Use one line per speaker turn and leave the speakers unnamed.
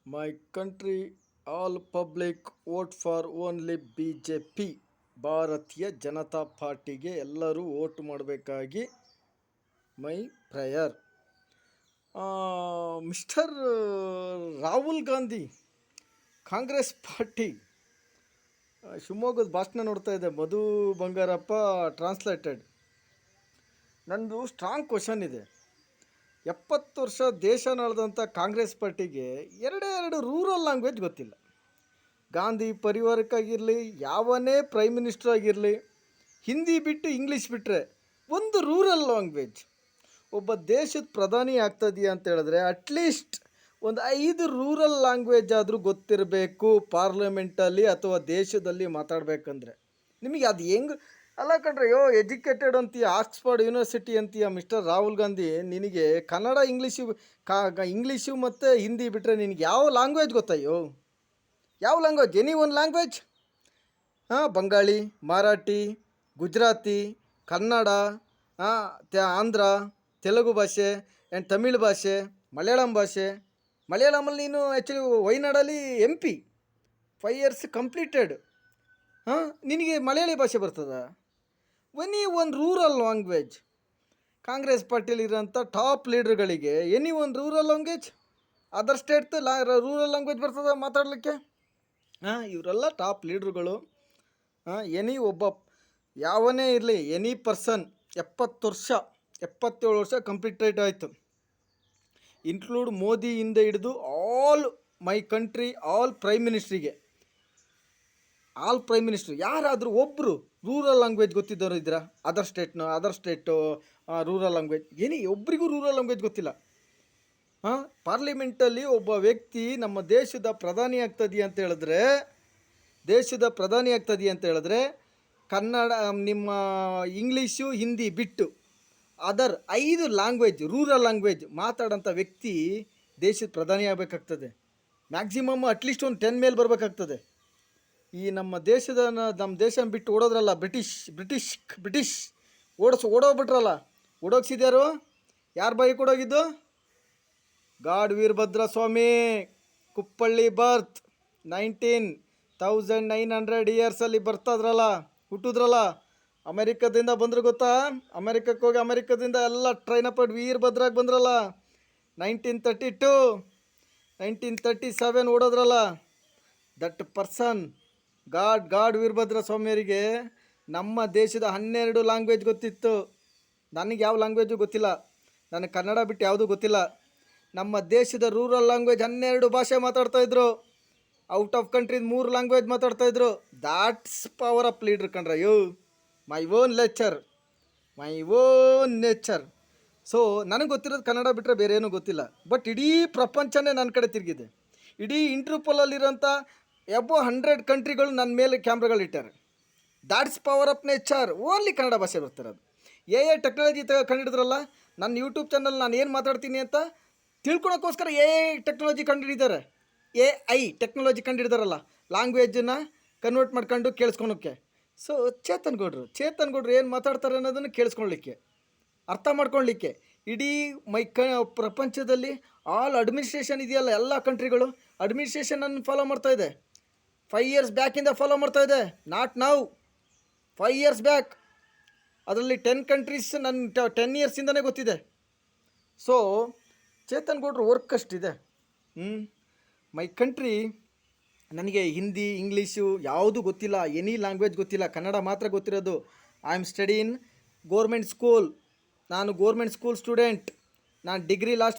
My country all public vote for only BJP. Bharatiya Janata ಪಾರ್ಟಿಗೆ ಎಲ್ಲರೂ vote ಮಾಡಬೇಕಾಗಿ my prayer. Mister Rahul Gandhi, Congress party, ಶಿವಮೊಗ್ಗದ ಭಾಷಣ ನೋಡ್ತಾ ಇದೆ, ಮಧು ಬಂಗಾರಪ್ಪ ಟ್ರಾನ್ಸ್ಲೇಟೆಡ್. ನಂದು ಸ್ಟ್ರಾಂಗ್ ಕ್ವಶನ್ ಇದೆ. 70 ವರ್ಷ ದೇಶ ನಡೆದಂಥ ಕಾಂಗ್ರೆಸ್ ಪಾರ್ಟಿಗೆ ಎರಡು ರೂರಲ್ ಲ್ಯಾಂಗ್ವೇಜ್ ಗೊತ್ತಿಲ್ಲ. ಗಾಂಧಿ ಪರಿವಾರಕ್ಕಾಗಿರಲಿ, ಯಾವನೇ ಪ್ರೈಮ್ ಮಿನಿಸ್ಟರ್ ಆಗಿರಲಿ, ಹಿಂದಿ ಬಿಟ್ಟು ಇಂಗ್ಲೀಷ್ ಬಿಟ್ಟರೆ ಒಂದು ರೂರಲ್ ಲ್ಯಾಂಗ್ವೇಜ್. ಒಬ್ಬ ದೇಶದ ಪ್ರಧಾನಿ ಆಗ್ತದೆಯಾ ಅಂತ ಹೇಳಿದ್ರೆ ಅಟ್ಲೀಸ್ಟ್ ಒಂದು 5 ರೂರಲ್ ಲ್ಯಾಂಗ್ವೇಜ್ ಆದರೂ ಗೊತ್ತಿರಬೇಕು ಪಾರ್ಲಿಮೆಂಟಲ್ಲಿ ಅಥವಾ ದೇಶದಲ್ಲಿ ಮಾತಾಡಬೇಕಂದ್ರೆ. ನಿಮಗೆ ಅದು ಹೆಂಗೆ ಅಲ್ಲ ಕಣ್ರಿ, ಎಜುಕೇಟೆಡ್ ಅಂತೀಯ, ಆಕ್ಸ್ಫರ್ಡ್ ಯೂನಿವರ್ಸಿಟಿ ಅಂತೀಯ ಮಿಸ್ಟರ್ ರಾಹುಲ್ ಗಾಂಧಿ. ನಿನಗೆ ಕನ್ನಡ, ಇಂಗ್ಲೀಷು ಮತ್ತು ಹಿಂದಿ ಬಿಟ್ಟರೆ ನಿನಗೆ ಯಾವ ಲ್ಯಾಂಗ್ವೇಜ್ ಗೊತ್ತಯ್ಯೋ? ಯಾವ language? Any one language? Bengali, Marathi, Gujarati, Kannada, Andhra, Telugu ಭಾಷೆ ಆ್ಯಂಡ್ ತಮಿಳ್ ಭಾಷೆ, ಮಲಯಾಳಂ ಭಾಷೆ. ಮಲಯಾಳಮಲ್ಲಿ ನೀನು ಆ್ಯಕ್ಚುಲಿ ವೈನಾಡಲ್ಲಿ MP 5 years ಕಂಪ್ಲೀಟೆಡ್. ನಿನಗೆ ಮಲಯಾಳಿ ಭಾಷೆ ಬರ್ತದ? Any one rural language. Congress ಪಾರ್ಟಿಯಲ್ಲಿರೋಂಥ ಟಾಪ್ ಲೀಡ್ರ್ಗಳಿಗೆ any one rural language, other state rural language ಬರ್ತದೆ ಮಾತಾಡಲಿಕ್ಕೆ? ಇವರೆಲ್ಲ ಟಾಪ್ ಲೀಡ್ರುಗಳು. ಎನಿ ಒಬ್ಬ ಯಾವನೇ ಇರಲಿ, ಎನಿ ಪರ್ಸನ್ 77 ವರ್ಷ ಕಂಪ್ಲೀಟೆಡ್ ಆಯಿತು, ಇನ್ಕ್ಲೂಡ್ ಮೋದಿಯಿಂದ ಹಿಡಿದು all my country all prime minister ಯಾರಾದರೂ ಒಬ್ಬರು ರೂರಲ್ ಲ್ಯಾಂಗ್ವೇಜ್ ಗೊತ್ತಿದ್ದವರು ಇದ್ದೀರಾ? ಅದರ್ ಸ್ಟೇಟು ರೂರಲ್ ಲ್ಯಾಂಗ್ವೇಜ್ ಒಬ್ಬರಿಗೂ ರೂರಲ್ ಲ್ಯಾಂಗ್ವೇಜ್ ಗೊತ್ತಿಲ್ಲ. ಪಾರ್ಲಿಮೆಂಟಲ್ಲಿ ಒಬ್ಬ ವ್ಯಕ್ತಿ ನಮ್ಮ ದೇಶದ ಪ್ರಧಾನಿ ಆಗ್ತದೆಯಾ ಅಂತ ಹೇಳಿದ್ರೆ ಕನ್ನಡ, ನಿಮ್ಮ ಇಂಗ್ಲೀಷು, ಹಿಂದಿ ಬಿಟ್ಟು ಅದರ್ 5 ಲ್ಯಾಂಗ್ವೇಜ್, ರೂರಲ್ ಲ್ಯಾಂಗ್ವೇಜ್ ಮಾತಾಡೋಂಥ ವ್ಯಕ್ತಿ ದೇಶದ ಪ್ರಧಾನಿ ಆಗಬೇಕಾಗ್ತದೆ. ಮ್ಯಾಕ್ಸಿಮಮ್ ಅಟ್ಲೀಸ್ಟ್ ಒಂದು 10 ಮೇಲೆ ಬರಬೇಕಾಗ್ತದೆ. ಈ ನಮ್ಮ ದೇಶ ಬಿಟ್ಟು ಓಡೋದ್ರಲ್ಲ ಬ್ರಿಟಿಷ್ ಓಡೋಗ್ಬಿಟ್ರಲ್ಲ, ಓಡೋಗ್ಸಿದ್ಯಾರು? ಯಾರ ಬಾಯಿ ಕೊಡೋಗಿದ್ದು? ಗಾಡ್ ವೀರಭದ್ರ ಸ್ವಾಮಿ, ಕುಪ್ಪಳ್ಳಿ ಬರ್ತ್ 1900 ಇಯರ್ಸಲ್ಲಿ ಬರ್ತದ್ರಲ್ಲ, ಹುಟ್ಟಿದ್ರಲ್ಲ. ಅಮೆರಿಕದಿಂದ ಬಂದರು ಗೊತ್ತಾ? ಅಮೆರಿಕಕ್ಕೆ ಹೋಗಿ ಅಮೆರಿಕದಿಂದ ಎಲ್ಲ ಟ್ರೈನ್ ಅಪ್ ವೀರಭದ್ರಾಗಿ ಬಂದ್ರಲ್ಲ. 1932 1937 ಓಡೋದ್ರಲ್ಲ. ದಟ್ ಪರ್ಸನ್ ಗಾಡ್ ವೀರಭದ್ರ ಸ್ವಾಮಿಯವರಿಗೆ ನಮ್ಮ ದೇಶದ 12 ಲ್ಯಾಂಗ್ವೇಜ್ ಗೊತ್ತಿತ್ತು. ನನಗೆ ಯಾವ ಲ್ಯಾಂಗ್ವೇಜು ಗೊತ್ತಿಲ್ಲ, ನನಗೆ ಕನ್ನಡ ಬಿಟ್ಟು ಯಾವುದೂ ಗೊತ್ತಿಲ್ಲ. ನಮ್ಮ ದೇಶದ ರೂರಲ್ ಲ್ಯಾಂಗ್ವೇಜ್ 12 ಭಾಷೆ ಮಾತಾಡ್ತಾಯಿದ್ರು. ಔಟ್ ಆಫ್ ಕಂಟ್ರಿದ 3 ಲ್ಯಾಂಗ್ವೇಜ್ ಮಾತಾಡ್ತಾಯಿದ್ರು. ದಾಟ್ಸ್ ಪವರ್ ಆಫ್ ಲೀಡ್ರ್ ಕಣ್ರ ಯು. My own nature. ಸೊ ನನಗೆ ಗೊತ್ತಿರೋದು ಕನ್ನಡ ಬಿಟ್ಟರೆ ಬೇರೆ ಏನೂ ಗೊತ್ತಿಲ್ಲ. ಬಟ್ ಇಡೀ ಪ್ರಪಂಚನೇ ನನ್ನ ಕಡೆ ತಿರುಗಿದೆ. ಇಡೀ ಇಂಟರ್ಪೋಲಲ್ಲಿರೋಂಥ ಎಬೋ 100 ಕಂಟ್ರಿಗಳು ನನ್ನ ಮೇಲೆ ಕ್ಯಾಮ್ರಾಗಳಿಟ್ಟಾರೆ. That's power of nature. Only Kannada ಭಾಷೆ ಬರ್ತಿರೋದು. ಟೆಕ್ನಾಲಜಿ ಕಂಡಿಡಿದ್ರಲ್ಲ, ನನ್ನ ಯೂಟ್ಯೂಬ್ ಚಾನಲ್ ನಾನು ಏನು ಮಾತಾಡ್ತೀನಿ ಅಂತ ತಿಳ್ಕೊಳಕ್ಕೋಸ್ಕರ ಟೆಕ್ನಾಲಜಿ ಕಂಡುಹಿಡಿದಾರೆ. ಟೆಕ್ನಾಲಜಿ ಕಂಡುಹಿಡಿದಾರಲ್ಲ, ಲ್ಯಾಂಗ್ವೇಜನ್ನು ಕನ್ವರ್ಟ್ ಮಾಡ್ಕೊಂಡು ಕೇಳಿಸ್ಕೊಳೋಕ್ಕೆ. ಸೊ ಚೇತನ್ ಗೌಡ್ರು ಏನು ಮಾತಾಡ್ತಾರೆ ಅನ್ನೋದನ್ನು ಕೇಳಿಸ್ಕೊಳ್ಲಿಕ್ಕೆ, ಅರ್ಥ ಮಾಡ್ಕೊಳ್ಲಿಕ್ಕೆ ಇಡೀ ಪ್ರಪಂಚದಲ್ಲಿ ಆಲ್ ಅಡ್ಮಿನಿಸ್ಟ್ರೇಷನ್ ಇದೆಯಲ್ಲ, ಎಲ್ಲ ಕಂಟ್ರಿಗಳು ಅಡ್ಮಿನಿಸ್ಟ್ರೇಷನನ್ನು ಫಾಲೋ ಮಾಡ್ತಾಯಿದೆ. 5 years ಬ್ಯಾಕಿಂದ ಫಾಲೋ ಮಾಡ್ತಾಯಿದೆ, ನಾಟ್ ನೌ. 5 years back. ಅದರಲ್ಲಿ 10 ಕಂಟ್ರೀಸ್ ನನ್ನ 10 yearsಯಿಂದನೇ ಗೊತ್ತಿದೆ. ಸೊ ಚೇತನ್ ಗೌಡ್ರು ವರ್ಕ್ ಅಷ್ಟಿದೆ. ಮೈ ಕಂಟ್ರಿ, ನನಗೆ ಹಿಂದಿ, ಇಂಗ್ಲೀಷು ಯಾವುದೂ ಗೊತ್ತಿಲ್ಲ, ಎನಿ ಲ್ಯಾಂಗ್ವೇಜ್ ಗೊತ್ತಿಲ್ಲ, ಕನ್ನಡ ಮಾತ್ರ ಗೊತ್ತಿರೋದು. I am study in government school. ನಾನು ಗೋರ್ಮೆಂಟ್ ಸ್ಕೂಲ್ ಸ್ಟೂಡೆಂಟ್. ನಾನು ಡಿಗ್ರಿ ಲಾಸ್ಟ್